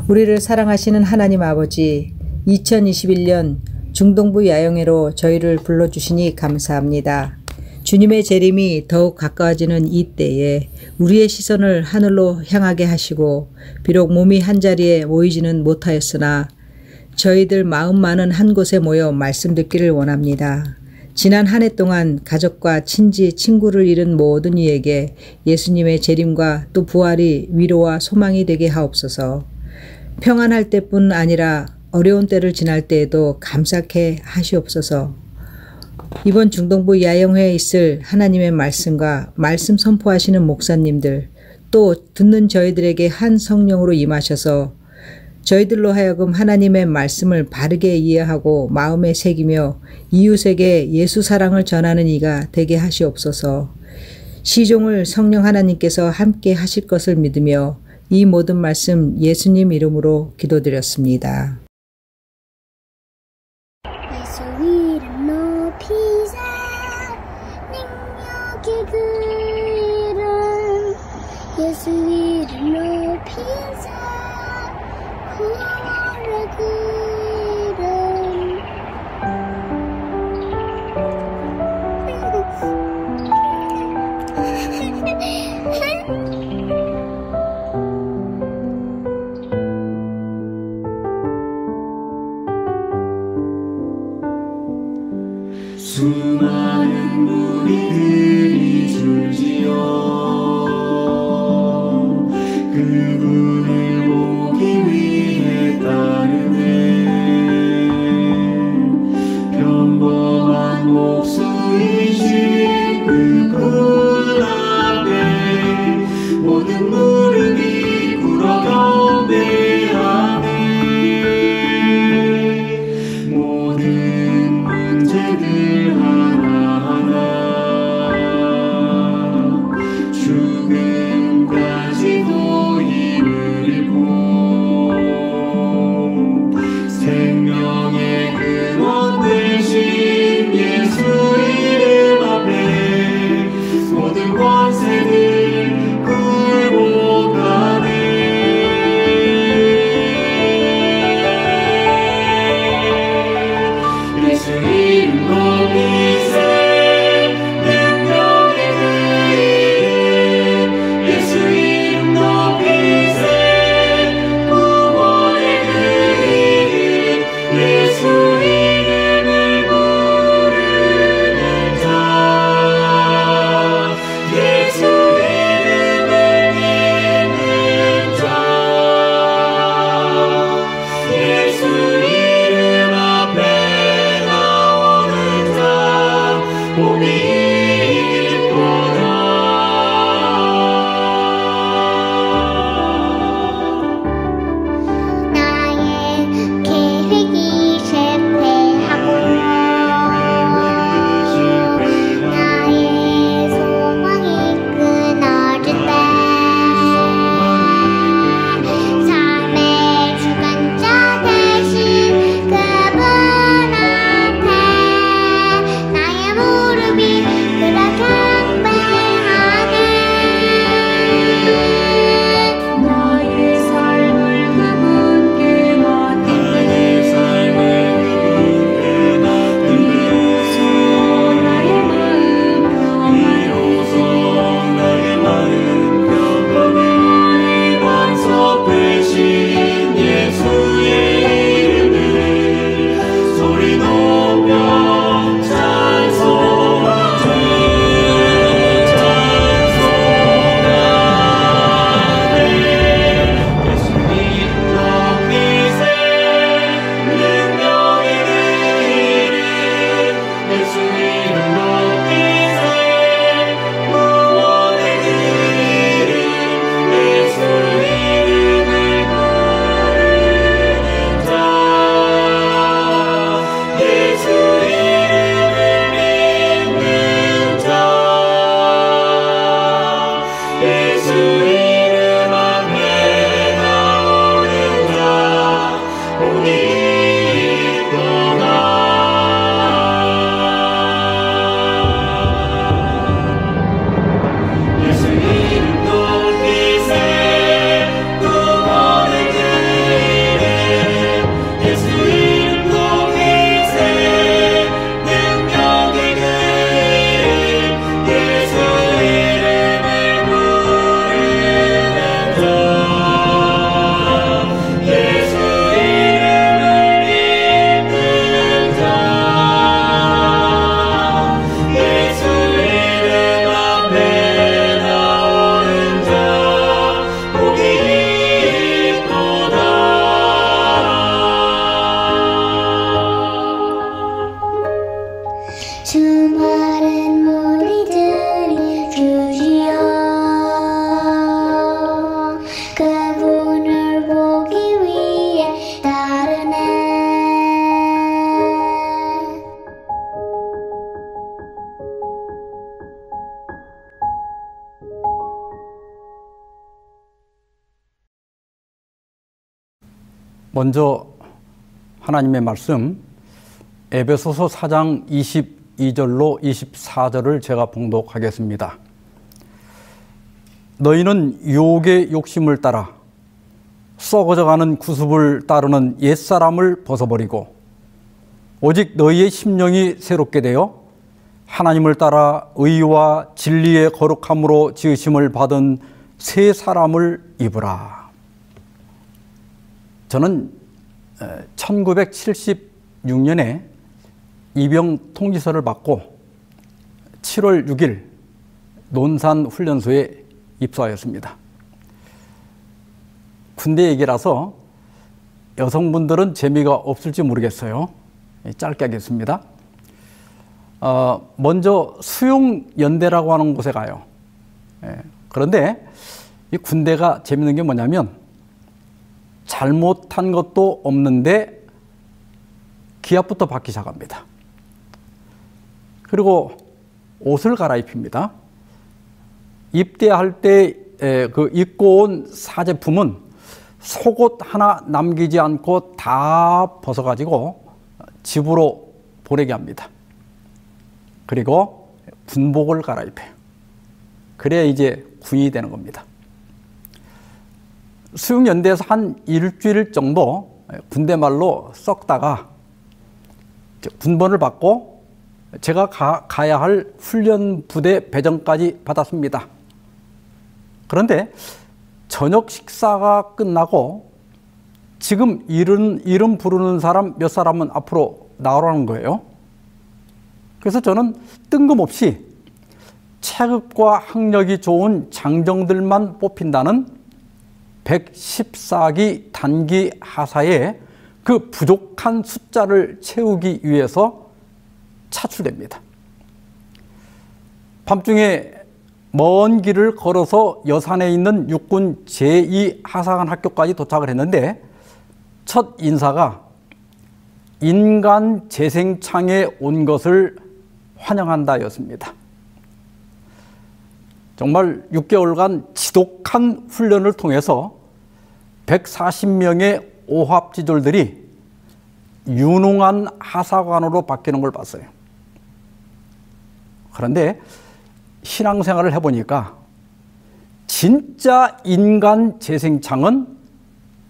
우리를 사랑하시는 하나님 아버지, 2021년 중동부 야영회로 저희를 불러주시니 감사합니다. 주님의 재림이 더욱 가까워지는 이 때에 우리의 시선을 하늘로 향하게 하시고, 비록 몸이 한자리에 모이지는 못하였으나 저희들 마음 많은 한 곳에 모여 말씀 듣기를 원합니다. 지난 한 해 동안 가족과 친지, 친구를 잃은 모든 이에게 예수님의 재림과 또 부활이 위로와 소망이 되게 하옵소서. 평안할 때뿐 아니라 어려운 때를 지날 때에도 감사케 하시옵소서. 이번 중동부 야영회에 있을 하나님의 말씀과 말씀 선포하시는 목사님들, 또 듣는 저희들에게 한 성령으로 임하셔서 저희들로 하여금 하나님의 말씀을 바르게 이해하고 마음에 새기며 이웃에게 예수 사랑을 전하는 이가 되게 하시옵소서. 시종을 성령 하나님께서 함께 하실 것을 믿으며 이 모든 말씀 예수님 이름으로 기도드렸습니다. 예수 이름 높이자 능력의 그름 예수 이름 높이자 구원의 그름 수많은 무리들이 줄지어 그분을 보기 위해 따르네. 평범한 목수이신 그분 앞에 모든 무릎이 꿇어 경배하네. 모든 문제들 하나하나 죽음까지도 이루네. 먼저 하나님의 말씀 에베소서 4장 22절로 24절을 제가 봉독하겠습니다. 너희는 유혹의 욕심을 따라 썩어져가는 구습을 따르는 옛사람을 벗어버리고 오직 너희의 심령이 새롭게 되어 하나님을 따라 의와 진리의 거룩함으로 지으심을 받은 새 사람을 입으라. 저는 1976년에 이병 통지서를 받고 7월 6일 논산훈련소에 입소하였습니다. 군대 얘기라서 여성분들은 재미가 없을지 모르겠어요. 짧게 하겠습니다. 먼저 수용연대라고 하는 곳에 가요. 그런데 이 군대가 재밌는 게 뭐냐면 잘못한 것도 없는데 기압부터 받기 시작합니다. 그리고 옷을 갈아입힙니다. 입대할 때 그 입고 온 사제품은 속옷 하나 남기지 않고 다 벗어가지고 집으로 보내게 합니다. 그리고 군복을 갈아입혀요. 그래야 이제 군인이 되는 겁니다. 수용연대에서 한 일주일 정도 군대 말로 썩다가 군번을 받고 제가 가야 할 훈련 부대 배정까지 받았습니다. 그런데 저녁 식사가 끝나고 지금 이름 부르는 사람 몇 사람은 앞으로 나오라는 거예요. 그래서 저는 뜬금없이 체급과 학력이 좋은 장정들만 뽑힌다는 114기 단기 하사에 그 부족한 숫자를 채우기 위해서 차출됩니다. 밤중에 먼 길을 걸어서 여산에 있는 육군 제2하사관 학교까지 도착을 했는데 첫 인사가 인간 재생창에 온 것을 환영한다였습니다. 정말 6개월간 지독한 훈련을 통해서 140명의 오합지졸들이 유능한 하사관으로 바뀌는 걸 봤어요. 그런데 신앙생활을 해보니까 진짜 인간 재생창은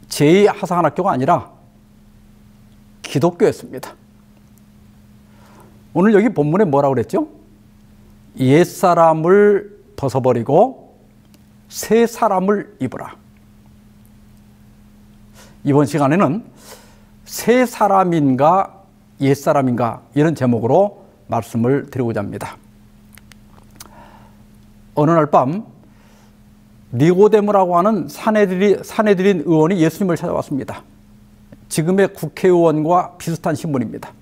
제2하사관학교가 아니라 기독교였습니다. 오늘 여기 본문에 뭐라고 그랬죠? 옛사람을 벗어버리고 새 사람을 입으라. 이번 시간에는 새 사람인가 옛사람인가 이런 제목으로 말씀을 드리고자 합니다. 어느 날 밤 니고데모라고 하는 사내들인 의원이 예수님을 찾아왔습니다. 지금의 국회의원과 비슷한 신분입니다.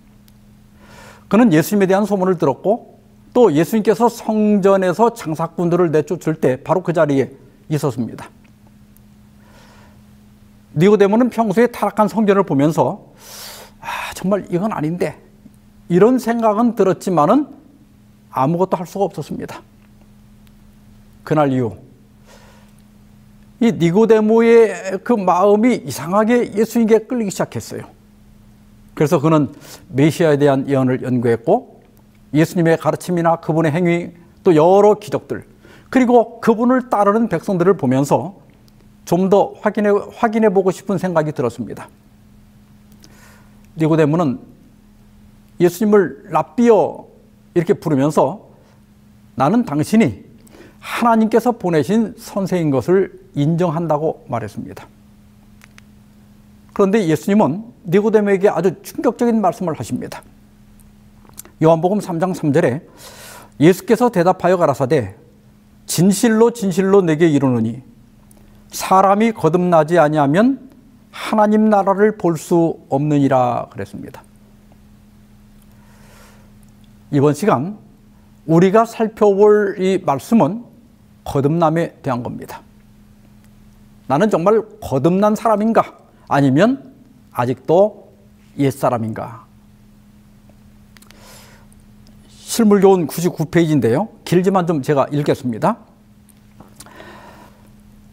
그는 예수님에 대한 소문을 들었고 또 예수님께서 성전에서 장사꾼들을 내쫓을 때 바로 그 자리에 있었습니다. 니고데모는 평소에 타락한 성전을 보면서 정말 이건 아닌데 이런 생각은 들었지만은 아무것도 할 수가 없었습니다. 그날 이후 이 니고데모의 그 마음이 이상하게 예수님께 끌리기 시작했어요. 그래서 그는 메시아에 대한 예언을 연구했고 예수님의 가르침이나 그분의 행위 또 여러 기적들 그리고 그분을 따르는 백성들을 보면서 좀 더 확인해 보고 싶은 생각이 들었습니다. 니고데모는 예수님을 랍비여 이렇게 부르면서 나는 당신이 하나님께서 보내신 선생인 것을 인정한다고 말했습니다. 그런데 예수님은 니고데모에게 아주 충격적인 말씀을 하십니다. 요한복음 3장 3절에 예수께서 대답하여 가라사대 진실로 진실로 내게 이르노니 사람이 거듭나지 아니하면 하나님 나라를 볼 수 없느니라 그랬습니다. 이번 시간 우리가 살펴볼 이 말씀은 거듭남에 대한 겁니다. 나는 정말 거듭난 사람인가? 아니면 아직도 옛사람인가? 실물 좋은 99페이지인데요. 길지만 좀 제가 읽겠습니다.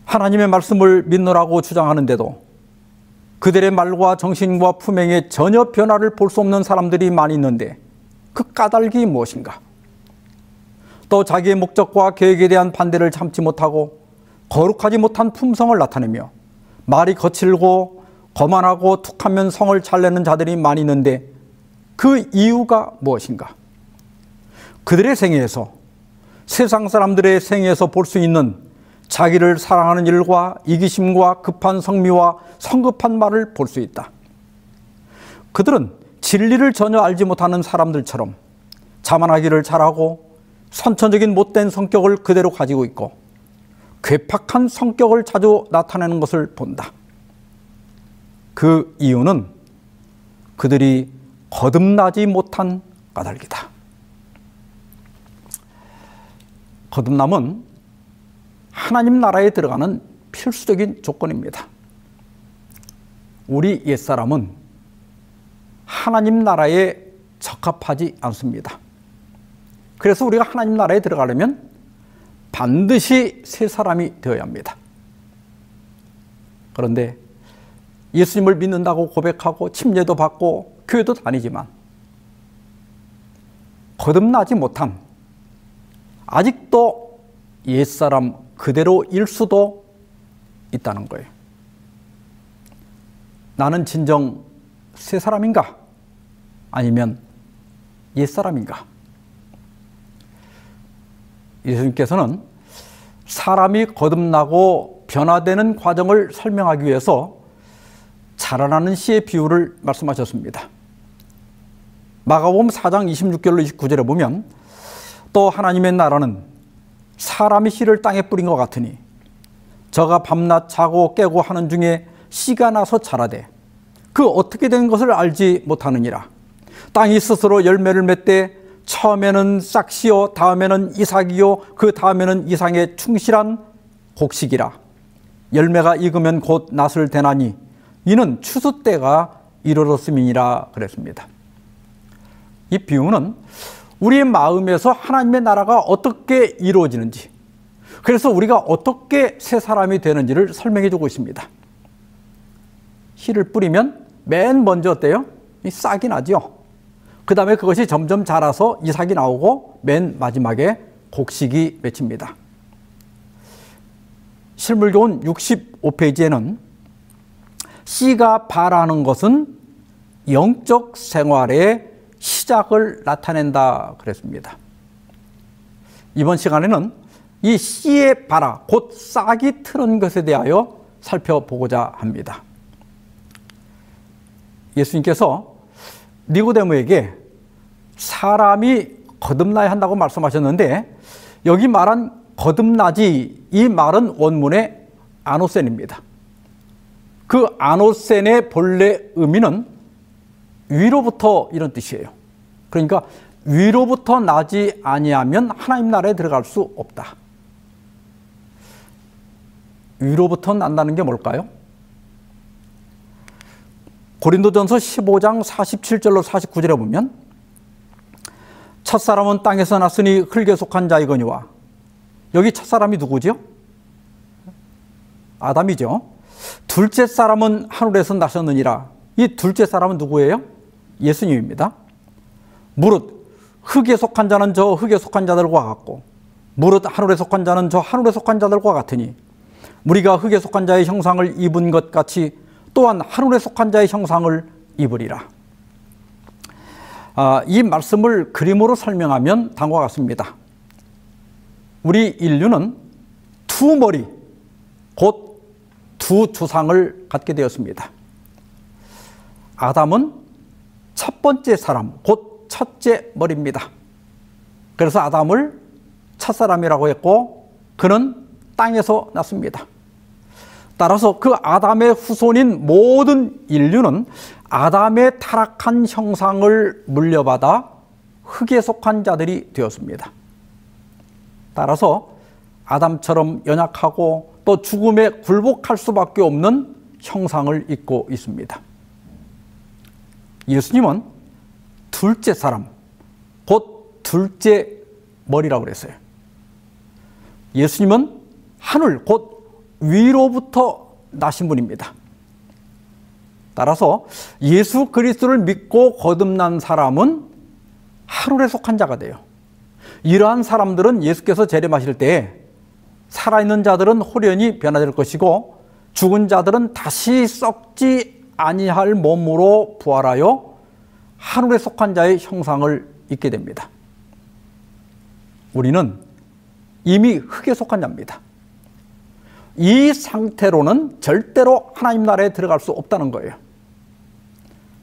하나님의 말씀을 믿노라고 주장하는데도 그들의 말과 정신과 품행에 전혀 변화를 볼 수 없는 사람들이 많이 있는데 그 까닭이 무엇인가? 또 자기의 목적과 계획에 대한 반대를 참지 못하고 거룩하지 못한 품성을 나타내며 말이 거칠고 거만하고 툭하면 성을 잘 내는 자들이 많이 있는데 그 이유가 무엇인가? 그들의 생애에서, 세상 사람들의 생애에서 볼 수 있는 자기를 사랑하는 일과 이기심과 급한 성미와 성급한 말을 볼 수 있다. 그들은 진리를 전혀 알지 못하는 사람들처럼 자만하기를 잘하고 선천적인 못된 성격을 그대로 가지고 있고 괴팍한 성격을 자주 나타내는 것을 본다. 그 이유는 그들이 거듭나지 못한 까닭이다. 거듭남은 하나님 나라에 들어가는 필수적인 조건입니다. 우리 옛사람은 하나님 나라에 적합하지 않습니다. 그래서 우리가 하나님 나라에 들어가려면 반드시 새 사람이 되어야 합니다. 그런데 예수님을 믿는다고 고백하고 침례도 받고 교회도 다니지만 거듭나지 못한, 아직도 옛사람 그대로일 수도 있다는 거예요. 나는 진정 새 사람인가? 아니면 옛사람인가? 예수님께서는 사람이 거듭나고 변화되는 과정을 설명하기 위해서 자라나는 씨의 비유를 말씀하셨습니다. 마가복음 4장 26절로 29절에 보면 또 하나님의 나라는 사람이 씨를 땅에 뿌린 것 같으니 저가 밤낮 자고 깨고 하는 중에 씨가 나서 자라되 그 어떻게 된 것을 알지 못하느니라. 땅이 스스로 열매를 맺되 처음에는 싹씨요 다음에는 이삭이요 그 다음에는 이삭에 충실한 곡식이라. 열매가 익으면 곧 낫을 대나니 이는 추수 때가 이르렀음이니라 그랬습니다. 이 비유는 우리의 마음에서 하나님의 나라가 어떻게 이루어지는지, 그래서 우리가 어떻게 새 사람이 되는지를 설명해 주고 있습니다. 씨를 뿌리면 맨 먼저 어때요? 싹이 나죠. 그 다음에 그것이 점점 자라서 이삭이 나오고 맨 마지막에 곡식이 맺힙니다. 실물교훈 65페이지에는 씨가 발하는 것은 영적 생활의 시작을 나타낸다 그랬습니다. 이번 시간에는 이 씨의 발화, 곧 싹이 트는 것에 대하여 살펴보고자 합니다. 예수님께서 니고데모에게 사람이 거듭나야 한다고 말씀하셨는데 여기 말한 거듭나지, 이 말은 원문의 아노센입니다. 그 아노센의 본래 의미는 위로부터 이런 뜻이에요. 그러니까 위로부터 나지 아니하면 하나님 나라에 들어갈 수 없다. 위로부터 난다는 게 뭘까요? 고린도전서 15장 47절로 49절에 보면 첫사람은 땅에서 났으니 흙에 속한 자이거니와, 여기 첫사람이 누구죠? 아담이죠. 둘째 사람은 하늘에서 나셨느니라. 이 둘째 사람은 누구예요? 예수님입니다. 무릇 흙에 속한 자는 저 흙에 속한 자들과 같고 무릇 하늘에 속한 자는 저 하늘에 속한 자들과 같으니 우리가 흙에 속한 자의 형상을 입은 것 같이 또한 하늘에 속한 자의 형상을 입으리라. 이 말씀을 그림으로 설명하면 다음과 같습니다. 우리 인류는 두 머리, 곧 두 조상을 갖게 되었습니다. 아담은 첫 번째 사람, 곧 첫째 머리입니다. 그래서 아담을 첫사람이라고 했고 그는 땅에서 났습니다. 따라서 그 아담의 후손인 모든 인류는 아담의 타락한 형상을 물려받아 흙에 속한 자들이 되었습니다. 따라서 아담처럼 연약하고 또 죽음에 굴복할 수밖에 없는 형상을 입고 있습니다. 예수님은 둘째 사람, 곧 둘째 머리라고 그랬어요. 예수님은 하늘, 곧 위로부터 나신 분입니다. 따라서 예수 그리스도를 믿고 거듭난 사람은 하늘에 속한 자가 돼요. 이러한 사람들은 예수께서 재림하실 때에 살아있는 자들은 호련히 변화될 것이고 죽은 자들은 다시 썩지 아니할 몸으로 부활하여 하늘에 속한 자의 형상을 입게 됩니다. 우리는 이미 흙에 속한 자입니다. 이 상태로는 절대로 하나님 나라에 들어갈 수 없다는 거예요.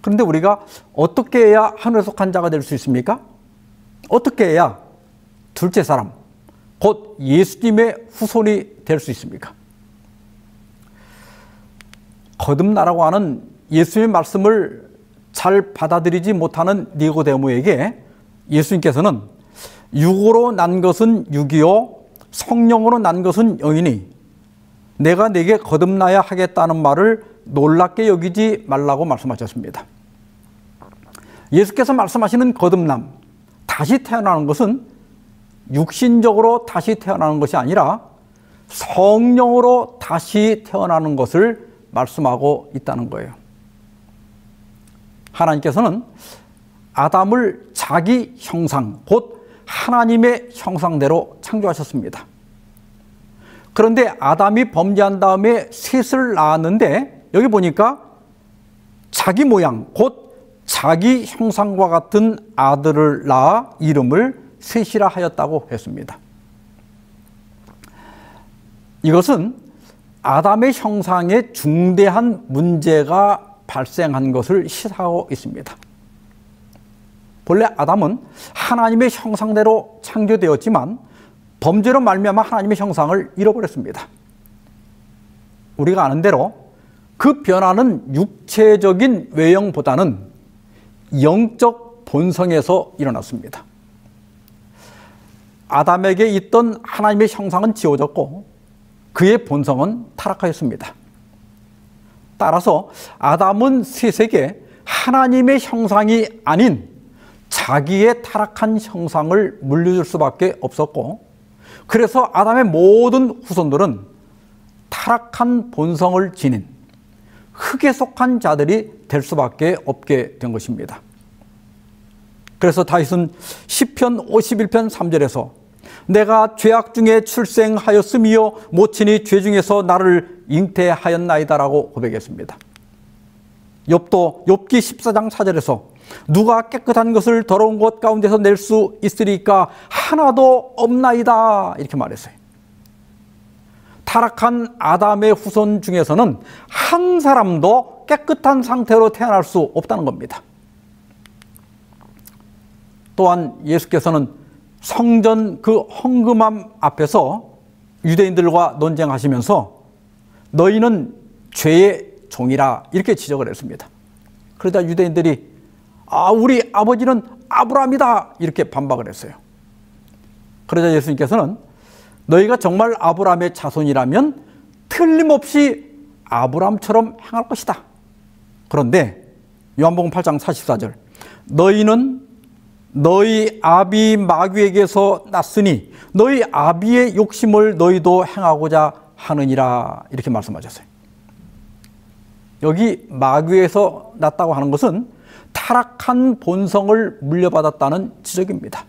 그런데 우리가 어떻게 해야 하늘에 속한 자가 될 수 있습니까? 어떻게 해야 둘째 사람, 곧 예수님의 후손이 될 수 있습니까? 거듭나라고 하는 예수님의 말씀을 잘 받아들이지 못하는 니고데모에게 예수님께서는 육으로 난 것은 육이요 성령으로 난 것은 영이니 내가 네게 거듭나야 하겠다는 말을 놀랍게 여기지 말라고 말씀하셨습니다. 예수께서 말씀하시는 거듭남, 다시 태어나는 것은 육신적으로 다시 태어나는 것이 아니라 성령으로 다시 태어나는 것을 말씀하고 있다는 거예요. 하나님께서는 아담을 자기 형상, 곧 하나님의 형상대로 창조하셨습니다. 그런데 아담이 범죄한 다음에 셋을 낳았는데 여기 보니까 자기 모양, 곧 자기 형상과 같은 아들을 낳아 이름을 셋이라 하였다고 했습니다. 이것은 아담의 형상에 중대한 문제가 발생한 것을 시사하고 있습니다. 본래 아담은 하나님의 형상대로 창조되었지만 범죄로 말미암아 하나님의 형상을 잃어버렸습니다. 우리가 아는 대로 그 변화는 육체적인 외형보다는 영적 본성에서 일어났습니다. 아담에게 있던 하나님의 형상은 지워졌고 그의 본성은 타락하였습니다. 따라서 아담은 셋에게 하나님의 형상이 아닌 자기의 타락한 형상을 물려줄 수밖에 없었고 그래서 아담의 모든 후손들은 타락한 본성을 지닌 흙에 속한 자들이 될 수밖에 없게 된 것입니다. 그래서 다윗은 시편 51편 3절에서 내가 죄악 중에 출생하였음이요 모친이 죄 중에서 나를 잉태하였나이다라고 고백했습니다. 욥기 14장 4절에서 누가 깨끗한 것을 더러운 것 가운데서 낼 수 있으리까 하나도 없나이다 이렇게 말했어요. 타락한 아담의 후손 중에서는 한 사람도 깨끗한 상태로 태어날 수 없다는 겁니다. 또한 예수께서는 성전 그 헌금함 앞에서 유대인들과 논쟁하시면서 너희는 죄의 종이라 이렇게 지적을 했습니다. 그러자 유대인들이 우리 아버지는 아브라함이다 이렇게 반박을 했어요. 그러자 예수님께서는 너희가 정말 아브라함의 자손이라면 틀림없이 아브라함처럼 행할 것이다. 그런데 요한복음 8장 44절 너희는 너희 아비 마귀에게서 났으니 너희 아비의 욕심을 너희도 행하고자 하느니라 이렇게 말씀하셨어요. 여기 마귀에서 났다고 하는 것은 타락한 본성을 물려받았다는 지적입니다.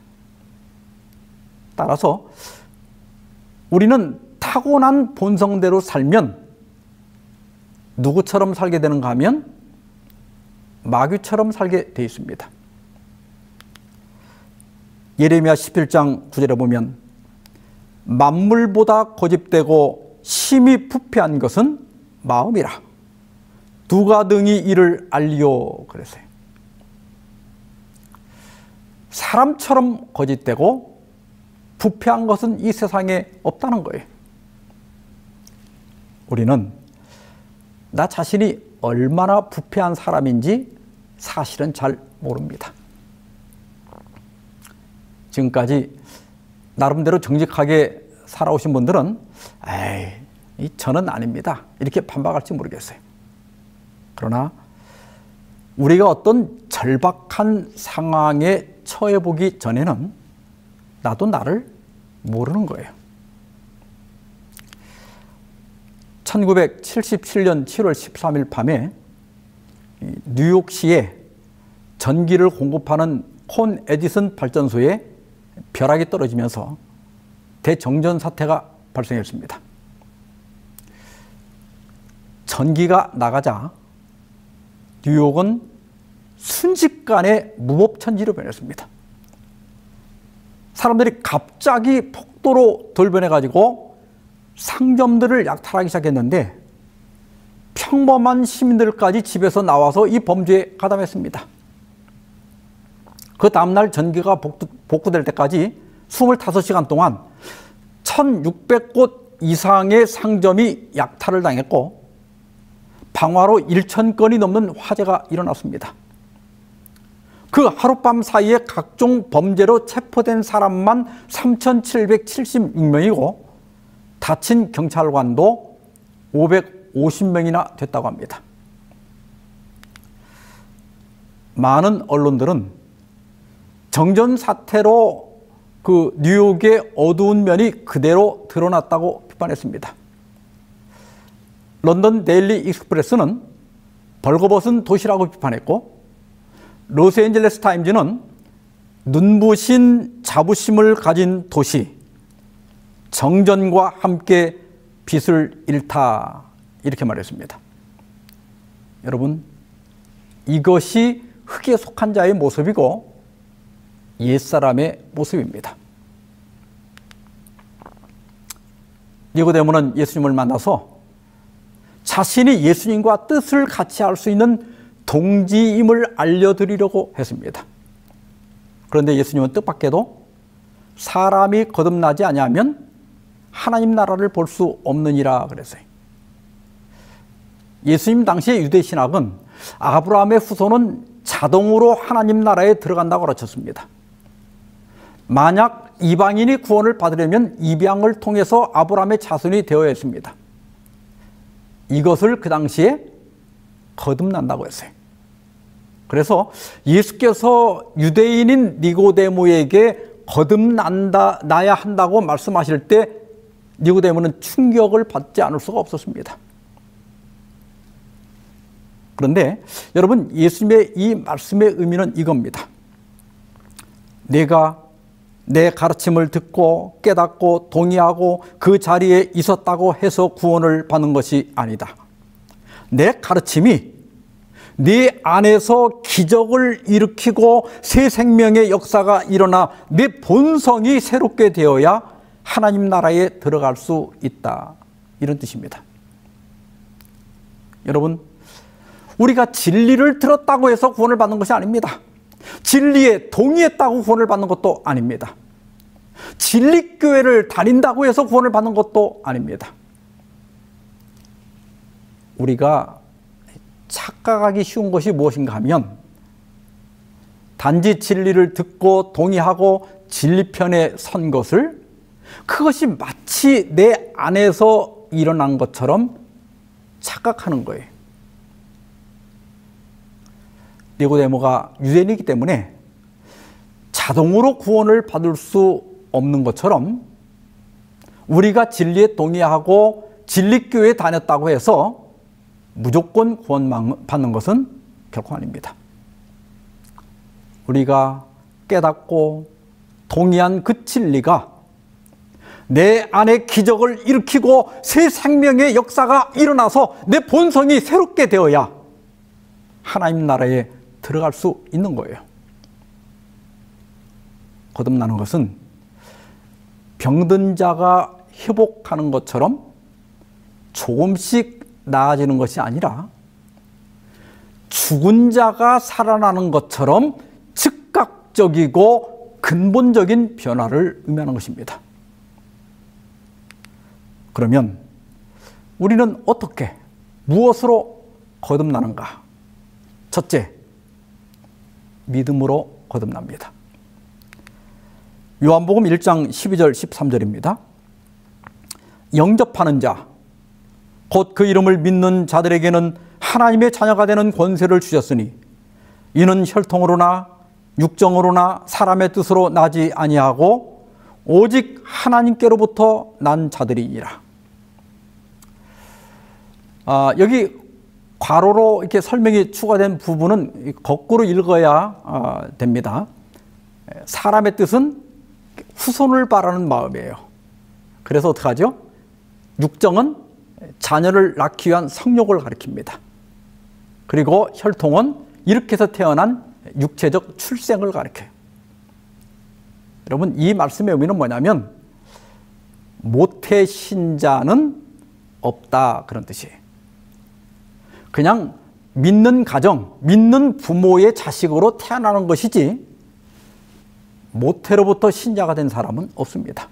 따라서 우리는 타고난 본성대로 살면 누구처럼 살게 되는가 하면 마귀처럼 살게 되어 있습니다. 예레미야 11장 9절에 보면 만물보다 고집되고 심히 부패한 것은 마음이라 누가 능히 이를 알리요 그랬어요. 사람처럼 거짓되고 부패한 것은 이 세상에 없다는 거예요. 우리는 나 자신이 얼마나 부패한 사람인지 사실은 잘 모릅니다. 지금까지 나름대로 정직하게 살아오신 분들은 저는 아닙니다 이렇게 반박할지 모르겠어요. 그러나 우리가 어떤 절박한 상황에 처해보기 전에는 나도 나를 모르는 거예요. 1977년 7월 13일 밤에 뉴욕시에 전기를 공급하는 콘 에디슨 발전소에 벼락이 떨어지면서 대정전 사태가 발생했습니다. 전기가 나가자 뉴욕은 순식간에 무법천지로 변했습니다. 사람들이 갑자기 폭도로 돌변해가지고 상점들을 약탈하기 시작했는데 평범한 시민들까지 집에서 나와서 이 범죄에 가담했습니다. 그 다음날 전기가 복구될 때까지 25시간 동안 1,600곳 이상의 상점이 약탈을 당했고 방화로 1,000건이 넘는 화재가 일어났습니다. 그 하룻밤 사이에 각종 범죄로 체포된 사람만 3,776명이고 다친 경찰관도 550명이나 됐다고 합니다. 많은 언론들은 정전 사태로 그 뉴욕의 어두운 면이 그대로 드러났다고 비판했습니다. 런던 데일리 익스프레스는 벌거벗은 도시라고 비판했고 로스앤젤레스 타임즈는 눈부신 자부심을 가진 도시, 정전과 함께 빛을 잃다 이렇게 말했습니다. 여러분, 이것이 흙에 속한 자의 모습이고 옛사람의 모습입니다. 니고데모는 예수님을 만나서 자신이 예수님과 뜻을 같이 할 수 있는 동지임을 알려드리려고 했습니다. 그런데 예수님은 뜻밖에도 사람이 거듭나지 아니하면 하나님 나라를 볼 수 없느니라 그랬어요. 예수님 당시의 유대 신학은 아브라함의 후손은 자동으로 하나님 나라에 들어간다고 가르쳤습니다. 만약 이방인이 구원을 받으려면 입양을 통해서 아브라함의 자손이 되어야 했습니다. 이것을 그 당시에 거듭난다고 했어요. 그래서 예수께서 유대인인 니고데모에게 거듭나야 한다고 말씀하실 때 니고데모는 충격을 받지 않을 수가 없었습니다. 그런데 여러분, 예수님의 이 말씀의 의미는 이겁니다. 내가 내 가르침을 듣고 깨닫고 동의하고 그 자리에 있었다고 해서 구원을 받는 것이 아니다. 내 가르침이 네 안에서 기적을 일으키고 새 생명의 역사가 일어나 내 본성이 새롭게 되어야 하나님 나라에 들어갈 수 있다. 이런 뜻입니다. 여러분, 우리가 진리를 들었다고 해서 구원을 받는 것이 아닙니다. 진리에 동의했다고 구원을 받는 것도 아닙니다. 진리교회를 다닌다고 해서 구원을 받는 것도 아닙니다. 우리가 착각하기 쉬운 것이 무엇인가 하면 단지 진리를 듣고 동의하고 진리편에 선 것을 그것이 마치 내 안에서 일어난 것처럼 착각하는 거예요. 니고데모가 유대인이기 때문에 자동으로 구원을 받을 수 없는 것처럼 우리가 진리에 동의하고 진리교회에 다녔다고 해서 무조건 구원받는 것은 결코 아닙니다. 우리가 깨닫고 동의한 그 진리가 내 안에 기적을 일으키고 새 생명의 역사가 일어나서 내 본성이 새롭게 되어야 하나님 나라에 들어갈 수 있는 거예요. 거듭나는 것은 병든 자가 회복하는 것처럼 조금씩 나아지는 것이 아니라 죽은 자가 살아나는 것처럼 즉각적이고 근본적인 변화를 의미하는 것입니다. 그러면 우리는 어떻게, 무엇으로 거듭나는가? 첫째, 믿음으로 거듭납니다. 요한복음 1장 12절 13절입니다. 영접하는 자, 곧 그 이름을 믿는 자들에게는 하나님의 자녀가 되는 권세를 주셨으니 이는 혈통으로나 육정으로나 사람의 뜻으로 나지 아니하고 오직 하나님께로부터 난 자들이니라. 여기 괄호로 이렇게 설명이 추가된 부분은 거꾸로 읽어야 됩니다. 사람의 뜻은 후손을 바라는 마음이에요. 그래서 어떡하죠? 육정은 자녀를 낳기 위한 성욕을 가리킵니다. 그리고 혈통은 이렇게 해서 태어난 육체적 출생을 가리켜요. 여러분, 이 말씀의 의미는 뭐냐면 모태 신자는 없다, 그런 뜻이에요. 그냥 믿는 가정, 믿는 부모의 자식으로 태어나는 것이지 모태로부터 신자가 된 사람은 없습니다.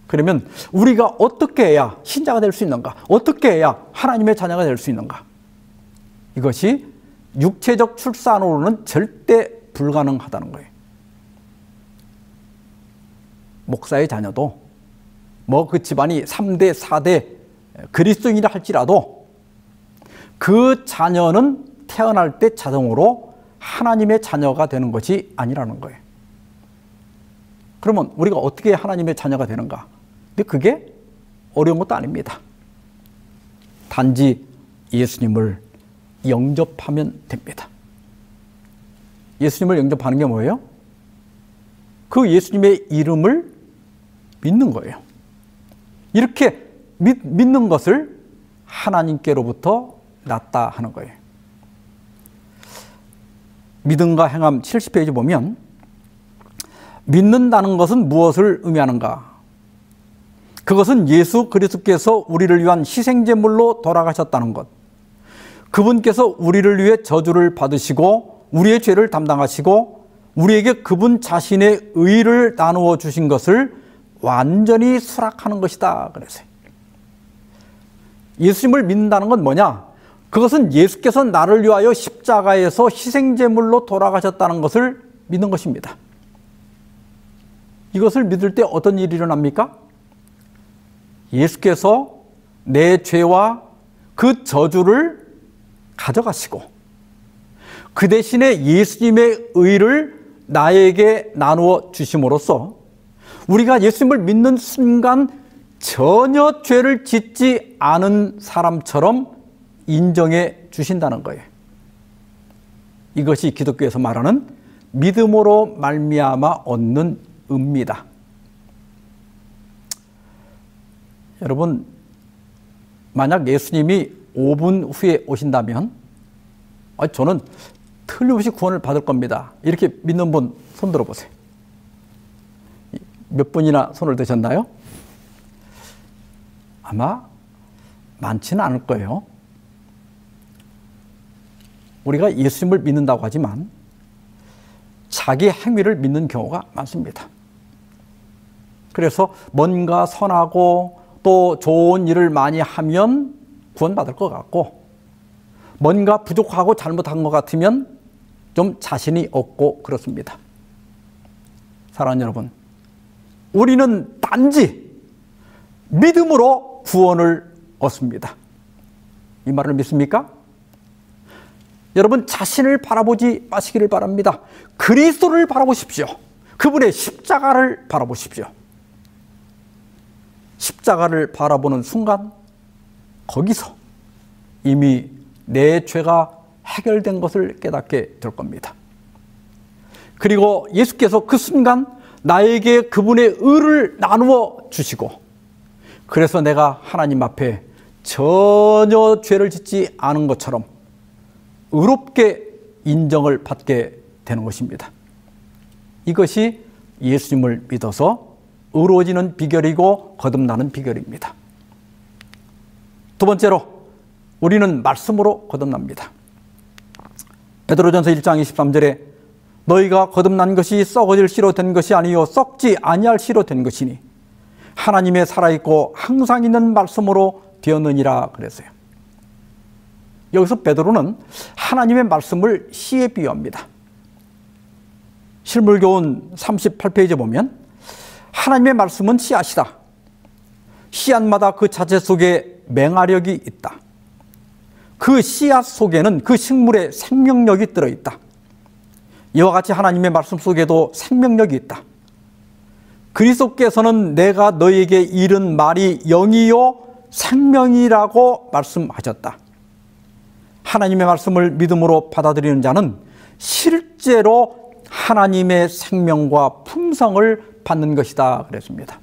그러면 우리가 어떻게 해야 신자가 될 수 있는가? 어떻게 해야 하나님의 자녀가 될 수 있는가? 이것이 육체적 출산으로는 절대 불가능하다는 거예요. 목사의 자녀도 뭐 그 집안이 3대, 4대 그리스도인이라 할지라도 그 자녀는 태어날 때 자동으로 하나님의 자녀가 되는 것이 아니라는 거예요. 그러면 우리가 어떻게 하나님의 자녀가 되는가? 근데 그게 어려운 것도 아닙니다. 단지 예수님을 영접하면 됩니다. 예수님을 영접하는 게 뭐예요? 그 예수님의 이름을 믿는 거예요. 이렇게 믿는 것을 하나님께로부터 낳았다 하는 거예요. 믿음과 행함 70페이지 보면 믿는다는 것은 무엇을 의미하는가? 그것은 예수 그리스도께서 우리를 위한 희생제물로 돌아가셨다는 것, 그분께서 우리를 위해 저주를 받으시고 우리의 죄를 담당하시고 우리에게 그분 자신의 의를 나누어 주신 것을 완전히 수락하는 것이다 그랬어요. 예수님을 믿는다는 건 뭐냐? 그것은 예수께서 나를 위하여 십자가에서 희생제물로 돌아가셨다는 것을 믿는 것입니다. 이것을 믿을 때 어떤 일이 일어납니까? 예수께서 내 죄와 그 저주를 가져가시고 그 대신에 예수님의 의를 나에게 나누어 주심으로써 우리가 예수님을 믿는 순간 전혀 죄를 짓지 않은 사람처럼 인정해 주신다는 거예요. 이것이 기독교에서 말하는 믿음으로 말미암아 얻는 의입니다. 여러분, 만약 예수님이 5분 후에 오신다면 저는 틀림없이 구원을 받을 겁니다. 이렇게 믿는 분 손 들어보세요. 몇 분이나 손을 드셨나요? 아마 많지는 않을 거예요. 우리가 예수님을 믿는다고 하지만 자기 행위를 믿는 경우가 많습니다. 그래서 뭔가 선하고 또 좋은 일을 많이 하면 구원받을 것 같고 뭔가 부족하고 잘못한 것 같으면 좀 자신이 없고 그렇습니다. 사랑하는 여러분, 우리는 단지 믿음으로 구원을 얻습니다. 이 말을 믿습니까? 여러분, 자신을 바라보지 마시기를 바랍니다. 그리스도를 바라보십시오. 그분의 십자가를 바라보십시오. 십자가를 바라보는 순간 거기서 이미 내 죄가 해결된 것을 깨닫게 될 겁니다. 그리고 예수께서 그 순간 나에게 그분의 의를 나누어 주시고 그래서 내가 하나님 앞에 전혀 죄를 짓지 않은 것처럼 의롭게 인정을 받게 되는 것입니다. 이것이 예수님을 믿어서 의로워지는 비결이고 거듭나는 비결입니다. 두 번째로 우리는 말씀으로 거듭납니다. 베드로전서 1장 23절에 너희가 거듭난 것이 썩어질 씨로 된 것이 아니요 썩지 아니할 씨로 된 것이니 하나님의 살아있고 항상 있는 말씀으로 되었느니라 그랬어요. 여기서 베드로는 하나님의 말씀을 씨에 비유합니다. 실물교훈 38페이지에 보면 하나님의 말씀은 씨앗이다. 씨앗마다 그 자체 속에 맹아력이 있다. 그 씨앗 속에는 그 식물의 생명력이 들어있다. 이와 같이 하나님의 말씀 속에도 생명력이 있다. 그리스도께서는 내가 너희에게 이른 말이 영이요 생명이라고 말씀하셨다. 하나님의 말씀을 믿음으로 받아들이는 자는 실제로 하나님의 생명과 품성을 받는 것이다 그랬습니다.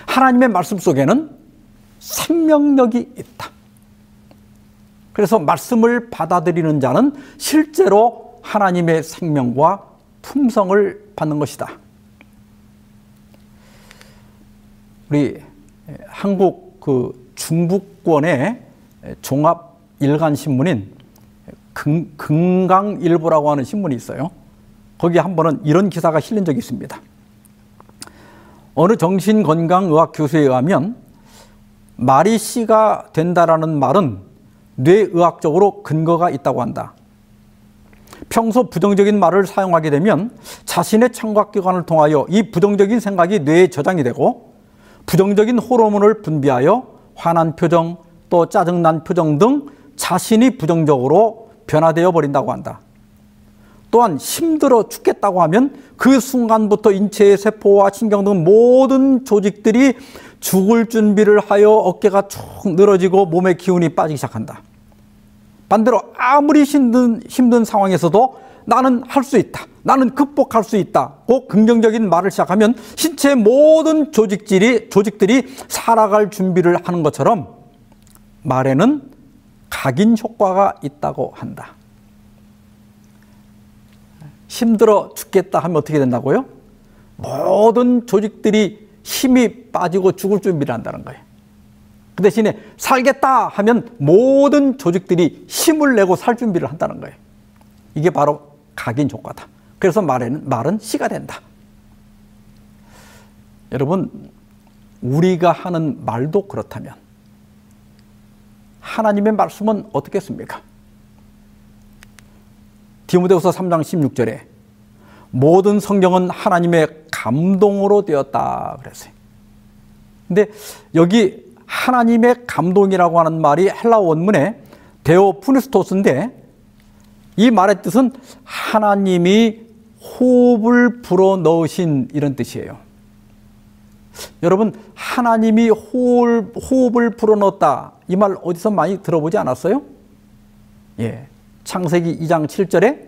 하나님의 말씀 속에는 생명력이 있다. 그래서 말씀을 받아들이는 자는 실제로 하나님의 생명과 품성을 받는 것이다. 우리 한국 중부권의 종합 일간 신문인 금강일보라고 하는 신문이 있어요. 거기에 한 번은 이런 기사가 실린 적이 있습니다. 어느 정신건강의학 교수에 의하면 말이 씨가 된다라는 말은 뇌의학적으로 근거가 있다고 한다. 평소 부정적인 말을 사용하게 되면 자신의 청각기관을 통하여 이 부정적인 생각이 뇌에 저장이 되고 부정적인 호르몬을 분비하여 화난 표정, 또 짜증난 표정 등 자신이 부정적으로 변화되어 버린다고 한다. 또한 힘들어 죽겠다고 하면 그 순간부터 인체의 세포와 신경 등 모든 조직들이 죽을 준비를 하여 어깨가 쭉 늘어지고 몸의 기운이 빠지기 시작한다. 반대로 아무리 힘든 상황에서도 나는 할 수 있다, 나는 극복할 수 있다고 긍정적인 말을 시작하면 신체의 모든 조직들이 살아갈 준비를 하는 것처럼 말에는 각인 효과가 있다고 한다. 힘들어 죽겠다 하면 어떻게 된다고요? 모든 조직들이 힘이 빠지고 죽을 준비를 한다는 거예요. 그 대신에 살겠다 하면 모든 조직들이 힘을 내고 살 준비를 한다는 거예요. 이게 바로 각인 효과다. 그래서 말은 씨가 된다. 여러분, 우리가 하는 말도 그렇다면 하나님의 말씀은 어떻겠습니까? 디모데후서 3장 16절에 모든 성경은 하나님의 감동으로 되었다 그랬어요. 근데 여기 하나님의 감동이라고 하는 말이 헬라어 원문에 데오푸니스토스인데 이 말의 뜻은 하나님이 호흡을 불어넣으신 이런 뜻이에요. 여러분, 하나님이 호흡을 불어넣었다, 이 말 어디서 많이 들어보지 않았어요? 예, 창세기 2장 7절에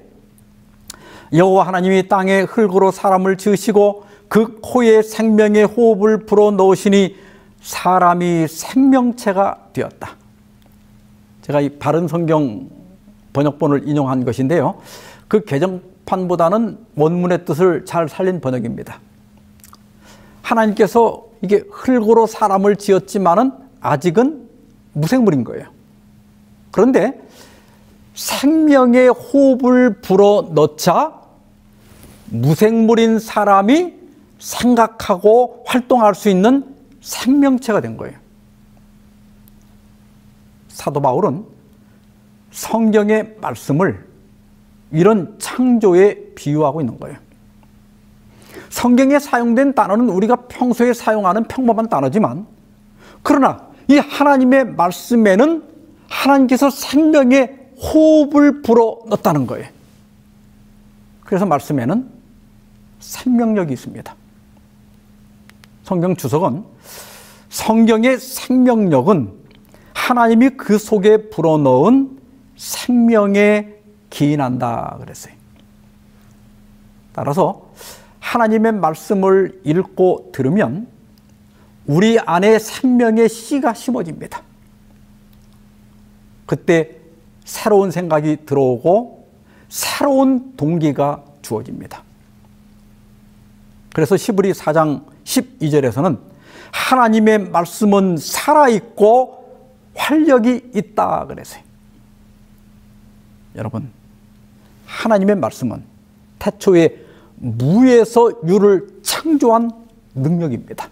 여호와 하나님이 땅에 흙으로 사람을 지으시고 그 코에 생명의 호흡을 불어넣으시니 사람이 생명체가 되었다. 제가 이 바른 성경 번역본을 인용한 것인데요, 그 개정판보다는 원문의 뜻을 잘 살린 번역입니다. 하나님께서 이게 흙으로 사람을 지었지만은 아직은 무생물인 거예요. 그런데 생명의 호흡을 불어넣자 무생물인 사람이 생각하고 활동할 수 있는 생명체가 된 거예요. 사도 바울은 성경의 말씀을 이런 창조에 비유하고 있는 거예요. 성경에 사용된 단어는 우리가 평소에 사용하는 평범한 단어지만, 그러나 이 하나님의 말씀에는 하나님께서 생명의 호흡을 불어넣었다는 거예요. 그래서 말씀에는 생명력이 있습니다. 성경 주석은 성경의 생명력은 하나님이 그 속에 불어넣은 생명에 기인한다 그랬어요. 따라서 하나님의 말씀을 읽고 들으면 우리 안에 생명의 씨가 심어집니다. 그때 새로운 생각이 들어오고 새로운 동기가 주어집니다. 그래서 시브리 4장 12절에서는 하나님의 말씀은 살아있고 활력이 있다 그랬어요. 여러분, 하나님의 말씀은 태초에 무에서 유를 창조한 능력입니다.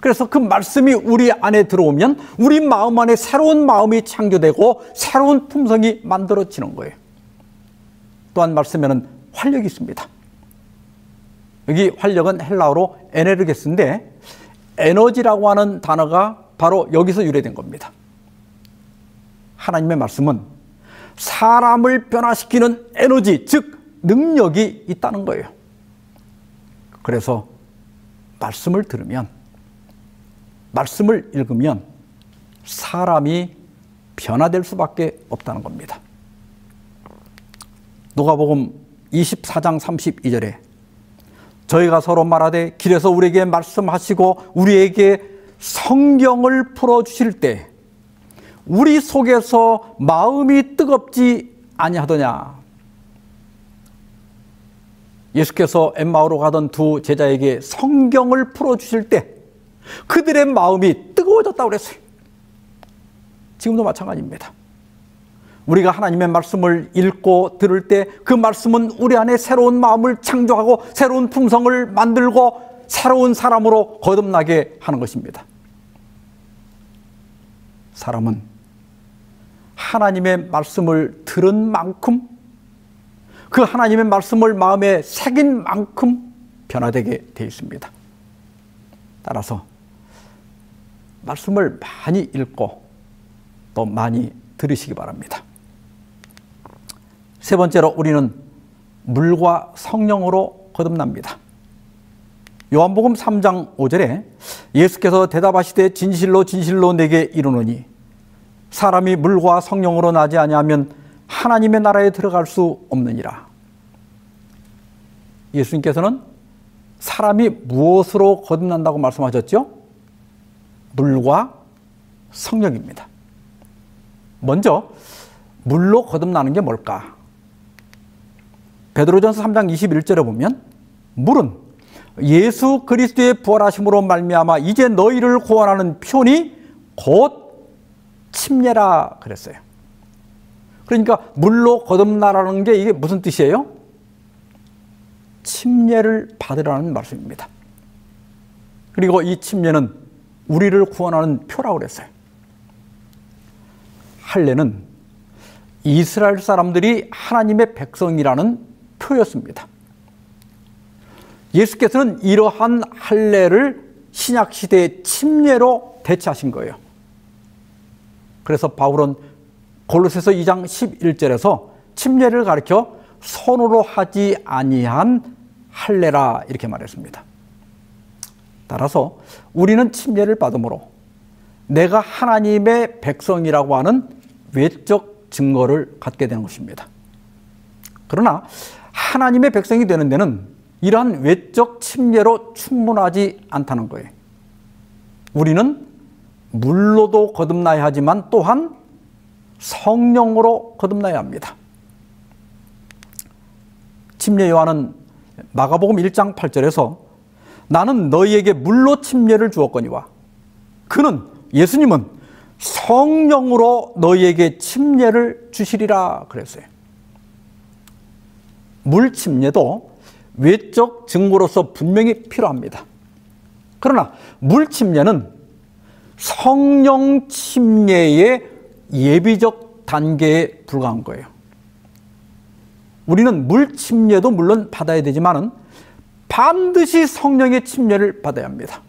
그래서 그 말씀이 우리 안에 들어오면 우리 마음 안에 새로운 마음이 창조되고 새로운 품성이 만들어지는 거예요. 또한 말씀에는 활력이 있습니다. 여기 활력은 헬라어로 에네르게스인데 에너지라고 하는 단어가 바로 여기서 유래된 겁니다. 하나님의 말씀은 사람을 변화시키는 에너지, 즉 능력이 있다는 거예요. 그래서 말씀을 들으면 말씀을 읽으면 사람이 변화될 수밖에 없다는 겁니다. 누가복음 24장 32절에 저희가 서로 말하되 길에서 우리에게 말씀하시고 우리에게 성경을 풀어주실 때 우리 속에서 마음이 뜨겁지 아니하더냐. 예수께서 엠마오로 가던 두 제자에게 성경을 풀어주실 때 그들의 마음이 뜨거워졌다고 그랬어요. 지금도 마찬가지입니다. 우리가 하나님의 말씀을 읽고 들을 때 그 말씀은 우리 안에 새로운 마음을 창조하고 새로운 품성을 만들고 새로운 사람으로 거듭나게 하는 것입니다. 사람은 하나님의 말씀을 들은 만큼 그 하나님의 말씀을 마음에 새긴 만큼 변화되게 되어 있습니다. 따라서 말씀을 많이 읽고 또 많이 들으시기 바랍니다. 세 번째로 우리는 물과 성령으로 거듭납니다. 요한복음 3장 5절에 예수께서 대답하시되 진실로 진실로 내게 이르노니 사람이 물과 성령으로 나지 아니하면 하나님의 나라에 들어갈 수 없느니라. 예수님께서는 사람이 무엇으로 거듭난다고 말씀하셨죠? 물과 성령입니다. 먼저 물로 거듭나는 게 뭘까? 베드로전서 3장 21절에 보면 물은 예수 그리스도의 부활하심으로 말미암아 이제 너희를 구원하는 표현이 곧 침례라 그랬어요. 그러니까 물로 거듭나라는 게 이게 무슨 뜻이에요? 침례를 받으라는 말씀입니다. 그리고 이 침례는 우리를 구원하는 표라고 그랬어요. 할례는 이스라엘 사람들이 하나님의 백성이라는 표였습니다. 예수께서는 이러한 할례를 신약시대의 침례로 대체하신 거예요. 그래서 바울은 골로새서 2장 11절에서 침례를 가리켜 손으로 하지 아니한 할례라 이렇게 말했습니다. 따라서 우리는 침례를 받음으로 내가 하나님의 백성이라고 하는 외적 증거를 갖게 되는 것입니다. 그러나 하나님의 백성이 되는 데는 이러한 외적 침례로 충분하지 않다는 거예요. 우리는 물로도 거듭나야 하지만 또한 성령으로 거듭나야 합니다. 침례 요한은 마가복음 1장 8절에서 나는 너희에게 물로 침례를 주었거니와 그는 예수님은 성령으로 너희에게 침례를 주시리라 그랬어요. 물 침례도 외적 증거로서 분명히 필요합니다. 그러나 물 침례는 성령 침례의 예비적 단계에 불과한 거예요. 우리는 물 침례도 물론 받아야 되지만은 반드시 성령의 침례를 받아야 합니다.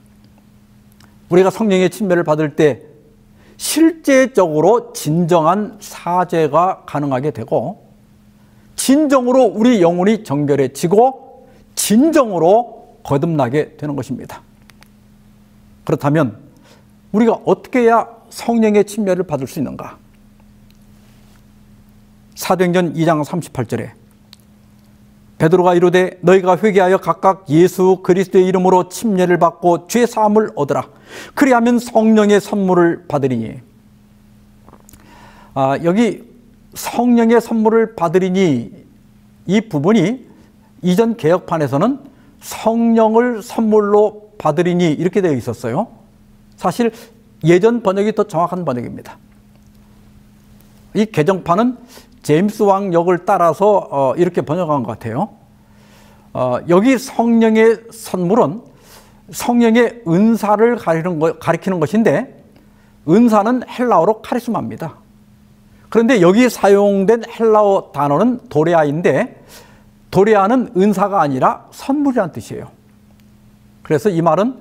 우리가 성령의 침례를 받을 때 실제적으로 진정한 사죄가 가능하게 되고 진정으로 우리 영혼이 정결해지고 진정으로 거듭나게 되는 것입니다. 그렇다면 우리가 어떻게 해야 성령의 침례를 받을 수 있는가? 사도행전 2장 38절에 베드로가 이르되 너희가 회개하여 각각 예수 그리스도의 이름으로 침례를 받고 죄 사함을 얻으라. 그리하면 성령의 선물을 받으리니. 여기 성령의 선물을 받으리니 이 부분이 이전 개역판에서는 성령을 선물로 받으리니 이렇게 되어 있었어요. 사실 예전 번역이 더 정확한 번역입니다. 이 개정판은 제임스 왕 역을 따라서 이렇게 번역한 것 같아요. 여기 성령의 선물은 성령의 은사를 가리키는 것인데 은사는 헬라어로 카리스마입니다. 그런데 여기 사용된 헬라어 단어는 도레아인데 도레아는 은사가 아니라 선물이라는 뜻이에요. 그래서 이 말은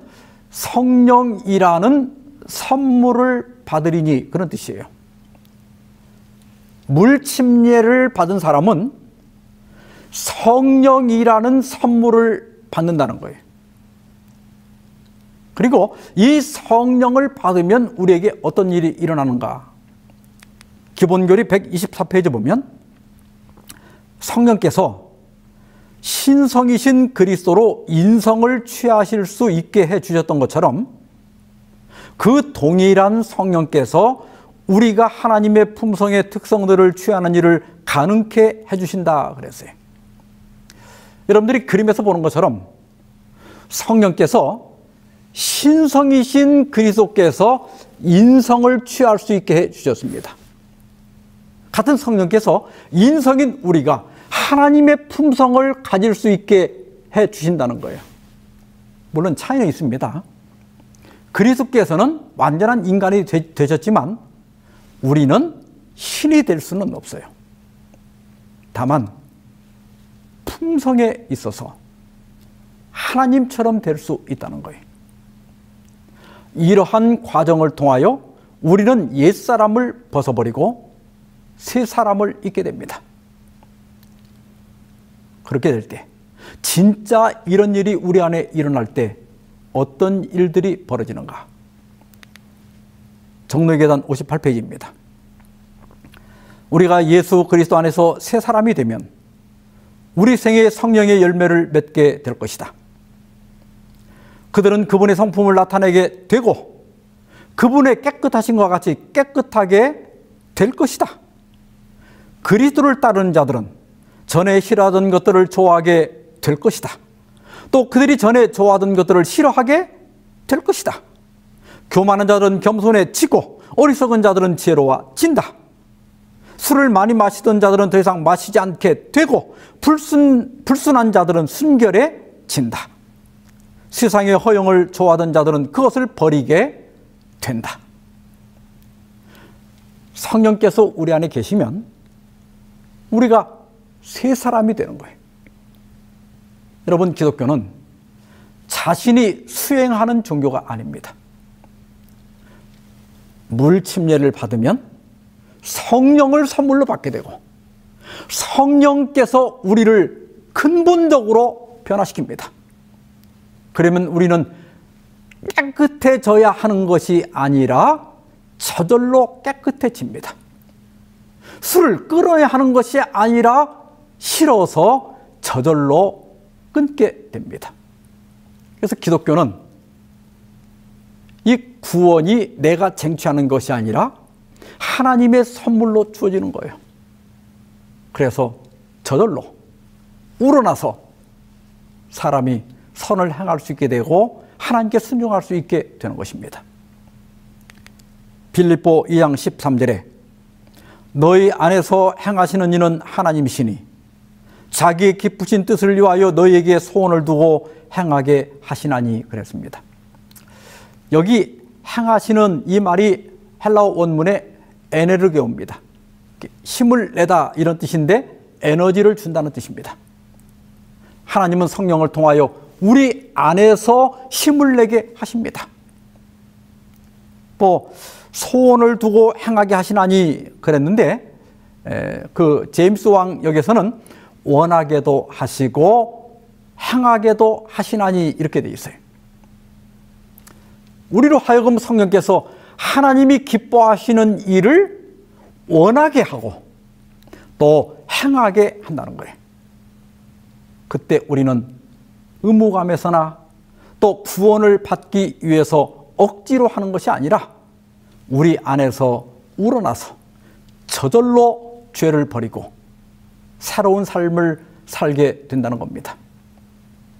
성령이라는 선물을 받으리니 그런 뜻이에요. 물 침례를 받은 사람은 성령이라는 선물을 받는다는 거예요. 그리고 이 성령을 받으면 우리에게 어떤 일이 일어나는가? 기본교리 124페이지 보면 성령께서 신성이신 그리스도로 인성을 취하실 수 있게 해주셨던 것처럼 그 동일한 성령께서 우리가 하나님의 품성의 특성들을 취하는 일을 가능케 해주신다 그랬어요. 여러분들이 그림에서 보는 것처럼 성령께서 신성이신 그리스도께서 인성을 취할 수 있게 해주셨습니다. 같은 성령께서 인성인 우리가 하나님의 품성을 가질 수 있게 해주신다는 거예요. 물론 차이는 있습니다. 그리스도께서는 완전한 인간이 되셨지만 우리는 신이 될 수는 없어요. 다만 품성에 있어서 하나님처럼 될 수 있다는 거예요. 이러한 과정을 통하여 우리는 옛사람을 벗어버리고 새 사람을 입게 됩니다. 그렇게 될 때 진짜 이런 일이 우리 안에 일어날 때 어떤 일들이 벌어지는가? 정로계단 58페이지입니다. 우리가 예수 그리스도 안에서 새 사람이 되면 우리 생에 성령의 열매를 맺게 될 것이다. 그들은 그분의 성품을 나타내게 되고 그분의 깨끗하심과 같이 깨끗하게 될 것이다. 그리스도를 따르는 자들은 전에 싫어하던 것들을 좋아하게 될 것이다. 또 그들이 전에 좋아하던 것들을 싫어하게 될 것이다. 교만한 자들은 겸손해지고 어리석은 자들은 지혜로워진다. 술을 많이 마시던 자들은 더 이상 마시지 않게 되고 불순한 자들은 순결해진다. 세상의 허영을 좋아하던 자들은 그것을 버리게 된다. 성령께서 우리 안에 계시면 우리가 새 사람이 되는 거예요. 여러분, 기독교는 자신이 수행하는 종교가 아닙니다. 물 침례를 받으면 성령을 선물로 받게 되고 성령께서 우리를 근본적으로 변화시킵니다. 그러면 우리는 깨끗해져야 하는 것이 아니라 저절로 깨끗해집니다. 술을 끊어야 하는 것이 아니라 싫어서 저절로 끊게 됩니다. 그래서 기독교는 이 구원이 내가 쟁취하는 것이 아니라 하나님의 선물로 주어지는 거예요. 그래서 저절로 우러나서 사람이 선을 행할 수 있게 되고 하나님께 순종할 수 있게 되는 것입니다. 빌립보 2장 13절에 너희 안에서 행하시는 이는 하나님이시니 자기의 기쁘신 뜻을 위하여 너희에게 소원을 두고 행하게 하시나니 그랬습니다. 여기 행하시는 이 말이 헬라어 원문의 에네르게오입니다. 힘을 내다 이런 뜻인데 에너지를 준다는 뜻입니다. 하나님은 성령을 통하여 우리 안에서 힘을 내게 하십니다. 또 소원을 두고 행하게 하시나니 그랬는데 그 제임스 왕 역에서는 원하게도 하시고 행하게도 하시나니 이렇게 돼 있어요. 우리로 하여금 성령께서 하나님이 기뻐하시는 일을 원하게 하고 또 행하게 한다는 거예요. 그때 우리는 의무감에서나 또 구원을 받기 위해서 억지로 하는 것이 아니라 우리 안에서 우러나서 저절로 죄를 버리고 새로운 삶을 살게 된다는 겁니다.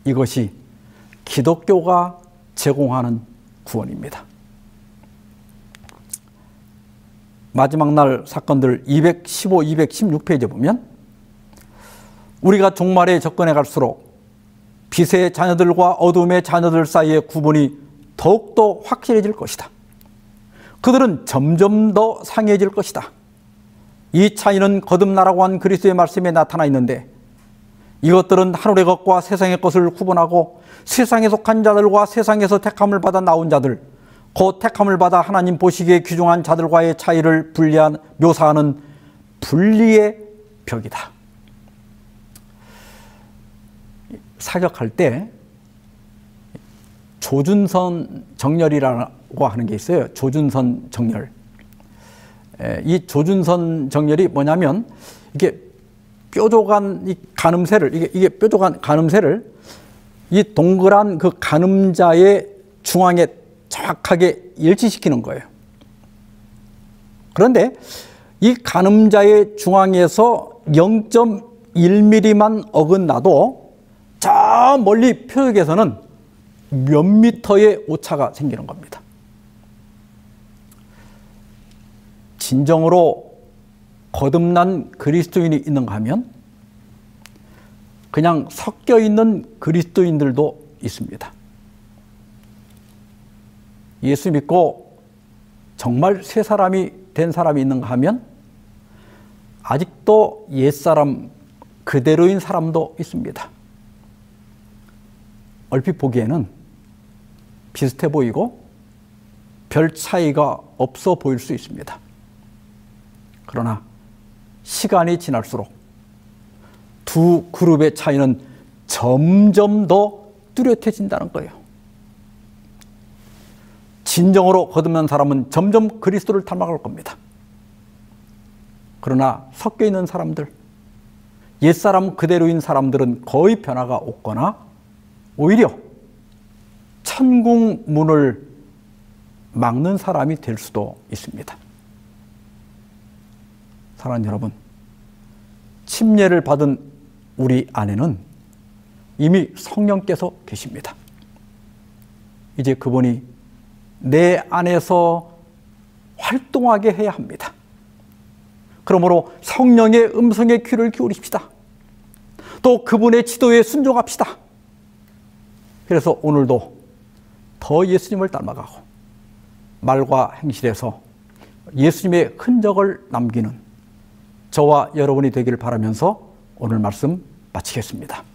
이것이 기독교가 제공하는 구원입니다. 마지막 날 사건들 215, 216페이지에 보면 우리가 종말에 접근해 갈수록 빛의 자녀들과 어둠의 자녀들 사이의 구분이 더욱더 확실해질 것이다. 그들은 점점 더 상해질 것이다. 이 차이는 거듭나라고 한 그리스도의 말씀에 나타나 있는데 이것들은 하늘의 것과 세상의 것을 구분하고 세상에 속한 자들과 세상에서 택함을 받아 나온 자들, 곧 택함을 받아 하나님 보시기에 귀중한 자들과의 차이를 묘사하는 분리의 벽이다. 사역할 때 조준선 정렬이라고 하는 게 있어요. 조준선 정렬. 이 조준선 정렬이 뭐냐면 이게 뾰족한 이 가늠쇠를 이게 뾰족한 가늠쇠를 이 동그란 그 가늠자의 중앙에 정확하게 일치시키는 거예요. 그런데 이 가늠자의 중앙에서 0.1mm만 어긋나도 저 멀리 표적에서는 몇 미터의 오차가 생기는 겁니다. 진정으로 거듭난 그리스도인이 있는가 하면 그냥 섞여 있는 그리스도인들도 있습니다. 예수 믿고 정말 새 사람이 된 사람이 있는가 하면 아직도 옛사람 그대로인 사람도 있습니다. 얼핏 보기에는 비슷해 보이고 별 차이가 없어 보일 수 있습니다. 그러나 시간이 지날수록 두 그룹의 차이는 점점 더 뚜렷해진다는 거예요. 진정으로 거듭난 사람은 점점 그리스도를 닮아갈 겁니다. 그러나 섞여 있는 사람들, 옛사람 그대로인 사람들은 거의 변화가 없거나 오히려 천국 문을 막는 사람이 될 수도 있습니다. 사랑하는 여러분, 침례를 받은 우리 안에는 이미 성령께서 계십니다. 이제 그분이 내 안에서 활동하게 해야 합니다. 그러므로 성령의 음성에 귀를 기울입시다. 또 그분의 지도에 순종합시다. 그래서 오늘도 더 예수님을 닮아가고 말과 행실에서 예수님의 흔적을 남기는 저와 여러분이 되기를 바라면서 오늘 말씀 마치겠습니다.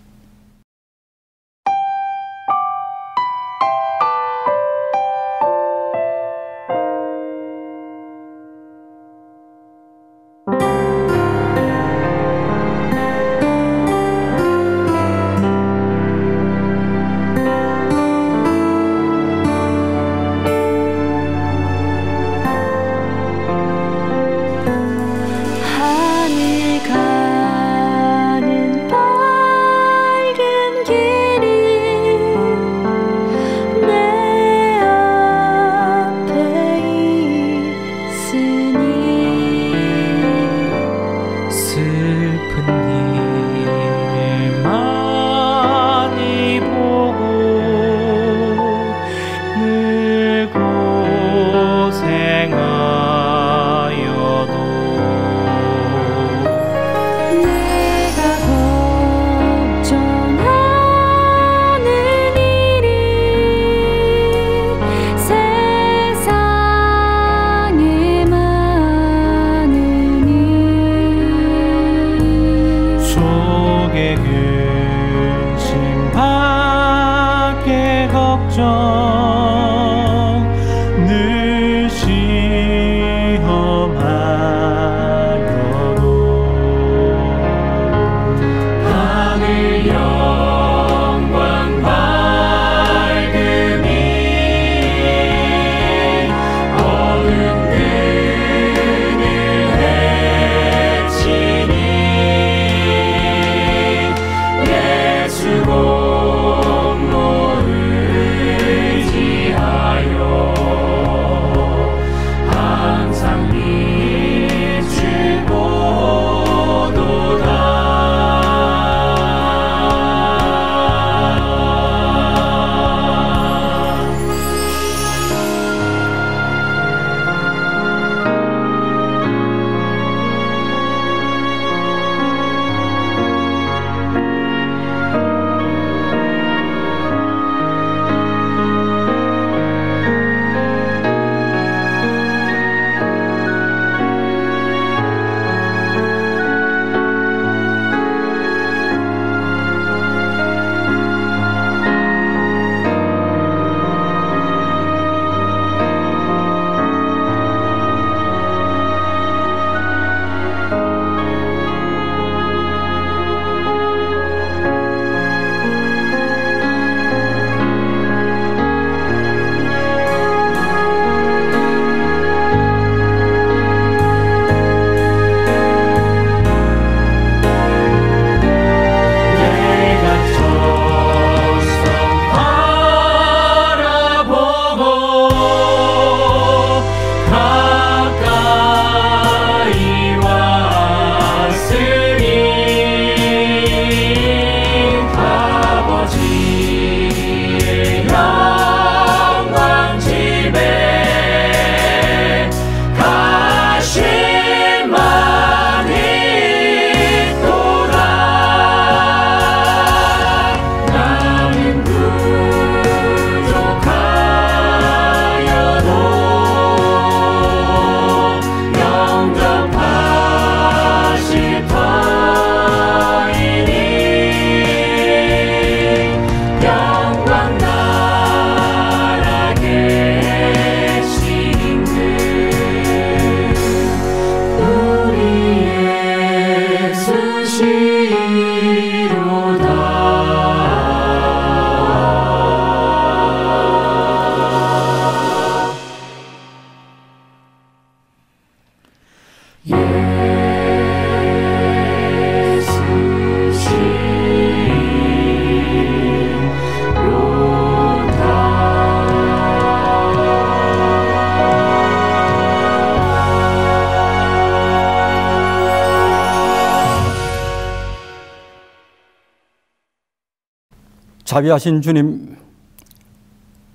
자비하신 주님,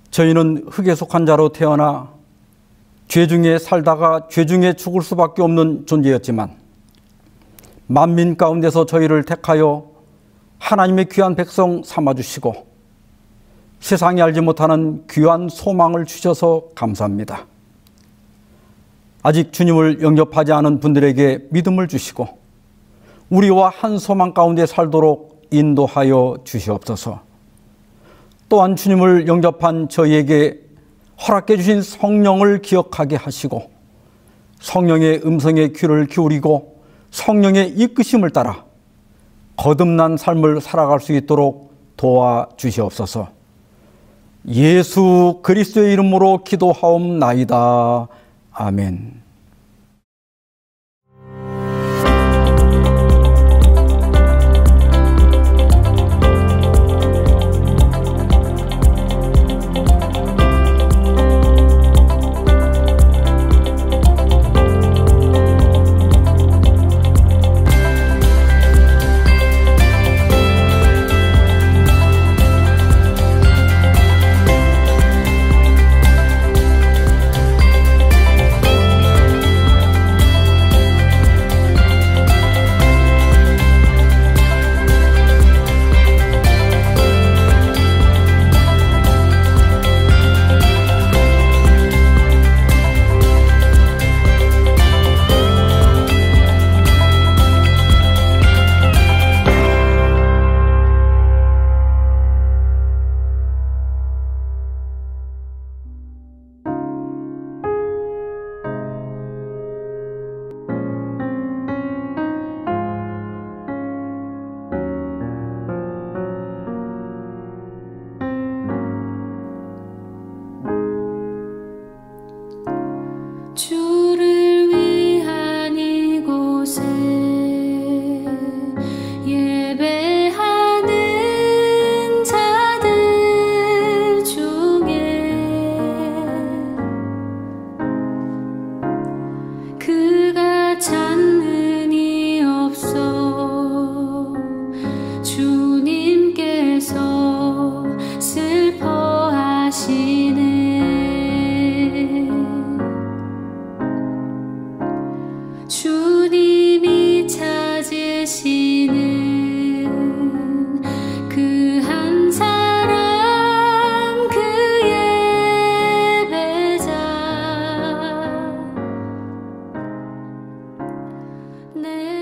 저희는 흙에 속한 자로 태어나 죄 중에 살다가 죄 중에 죽을 수밖에 없는 존재였지만 만민 가운데서 저희를 택하여 하나님의 귀한 백성 삼아주시고 세상이 알지 못하는 귀한 소망을 주셔서 감사합니다. 아직 주님을 영접하지 않은 분들에게 믿음을 주시고 우리와 한 소망 가운데 살도록 인도하여 주시옵소서. 또한 주님을 영접한 저희에게 허락해 주신 성령을 기억하게 하시고 성령의 음성에 귀를 기울이고 성령의 이끄심을 따라 거듭난 삶을 살아갈 수 있도록 도와주시옵소서. 예수 그리스도의 이름으로 기도하옵나이다. 아멘. 주를 위한 이곳에 예배하는 자들 중에 그가 찾는 이 없어 주님께서 슬퍼하시네. 주님이 찾으시는 그 한 사람 그 예배자 내